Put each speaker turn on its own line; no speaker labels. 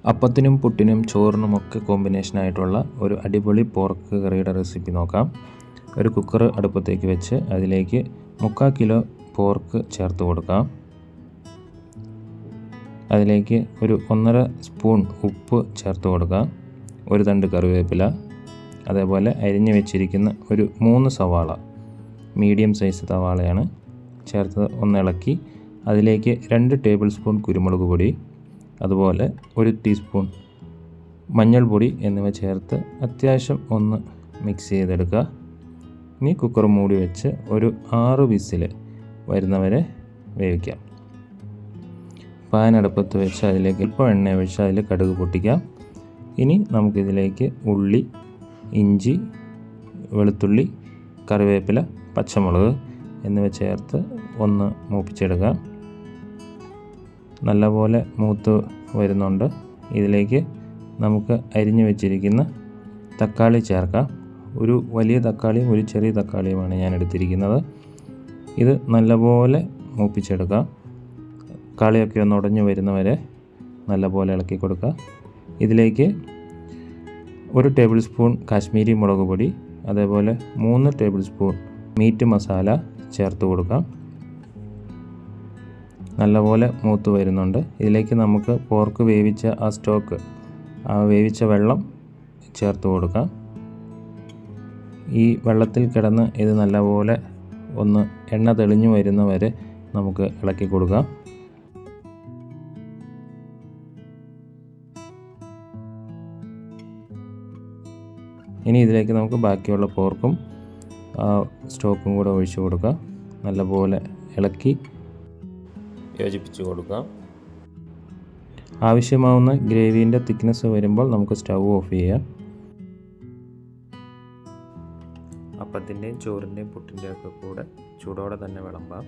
അപ്പത്തിനും പുട്ടിനും ചോറിനുമൊക്കെ കോമ്പിനേഷനായിട്ടുള്ള ഒരു അടിപൊളി പോർക്ക് കറിയുടെ റെസിപ്പി നോക്കാം. ഒരു കുക്കർ അടുപ്പത്തേക്ക് വെച്ച് അതിലേക്ക് 3/4 കിലോ പോർക്ക് ചേർത്ത് കൊടുക്കാം. അതിലേക്ക് ഒരു 1.5 സ്പൂൺ ഉപ്പ് ചേർത്ത് കൊടുക്കാം. ഒരു തണ്ട് കറിവേപ്പില, അതേപോലെ അരിഞ്ഞു വെച്ചിരിക്കുന്ന ഒരു 3 സവാള, മീഡിയം സൈസ് സവാളയാണ്, ചേർത്ത് ഇളക്കി അതിലേക്ക് 2 ടേബിൾ സ്പൂൺ കുരുമുളക് പൊടി, അതുപോലെ 1 ടീസ്പൂൺ മഞ്ഞൾപ്പൊടി എന്നിവ ചേർത്ത് അത്യാവശ്യം ഒന്ന് മിക്സ് ചെയ്തെടുക്കുക. ഇനി കുക്കർ മൂടി വെച്ച് ഒരു 6 വിസിൽ വരുന്നവരെ വേവിക്കാം. പാൻ അടുപ്പത്ത് വെച്ച് അതിലേക്ക് ഇപ്പോൾ എണ്ണ ഒഴിച്ച് അതിൽ കടുക് പൊട്ടിക്കാം. ഇനി നമുക്കിതിലേക്ക് ഉള്ളി, ഇഞ്ചി, വെളുത്തുള്ളി, കറിവേപ്പില, പച്ചമുളക് എന്നിവ ചേർത്ത് ഒന്ന് മൂപ്പിച്ചെടുക്കാം. നല്ലപോലെ മൂത്ത് വരുന്നുണ്ട്. ഇതിലേക്ക് നമുക്ക് അരിഞ്ഞു വെച്ചിരിക്കുന്ന തക്കാളി ചേർക്കാം. ഒരു വലിയ തക്കാളിയും ഒരു ചെറിയ തക്കാളിയുമാണ് ഞാൻ എടുത്തിരിക്കുന്നത്. ഇത് നല്ലപോലെ മൂപ്പിച്ചെടുക്കാം. തക്കാളിയൊക്കെ ഒന്ന് ഉടഞ്ഞു വരുന്നവരെ നല്ലപോലെ ഇളക്കി കൊടുക്കുക. ഇതിലേക്ക് 1 ടേബിൾ സ്പൂൺ കാശ്മീരി മുളക് പൊടി, അതേപോലെ 3 ടേബിൾ സ്പൂൺ മീറ്റ് മസാല ചേർത്ത് കൊടുക്കാം. നല്ലപോലെ മൂത്ത് വരുന്നുണ്ട്. ഇതിലേക്ക് നമുക്ക് പോർക്ക് വേവിച്ച ആ സ്റ്റോക്ക്, ആ വേവിച്ച വെള്ളം ചേർത്ത് കൊടുക്കാം. ഈ വെള്ളത്തിൽ കിടന്ന് ഇത് നല്ലപോലെ ഒന്ന് എണ്ണ തെളിഞ്ഞു വരുന്നവരെ നമുക്ക് ഇളക്കി കൊടുക്കാം. ഇനി ഇതിലേക്ക് നമുക്ക് ബാക്കിയുള്ള പോർക്കും സ്റ്റോക്കും കൂടെ ഒഴിച്ചു കൊടുക്കാം. നല്ലപോലെ ഇളക്കി യോജിപ്പിച്ച് കൊടുക്കാം. ആവശ്യമാവുന്ന ഗ്രേവീൻ്റെ തിക്നെസ് വരുമ്പോൾ നമുക്ക് സ്റ്റൗ ഓഫ് ചെയ്യാം. അപ്പത്തിൻ്റെയും ചോറിൻ്റെയും പുട്ടിൻ്റെയും ഒക്കെ കൂടെ ചൂടോടെ തന്നെ വിളമ്പാം.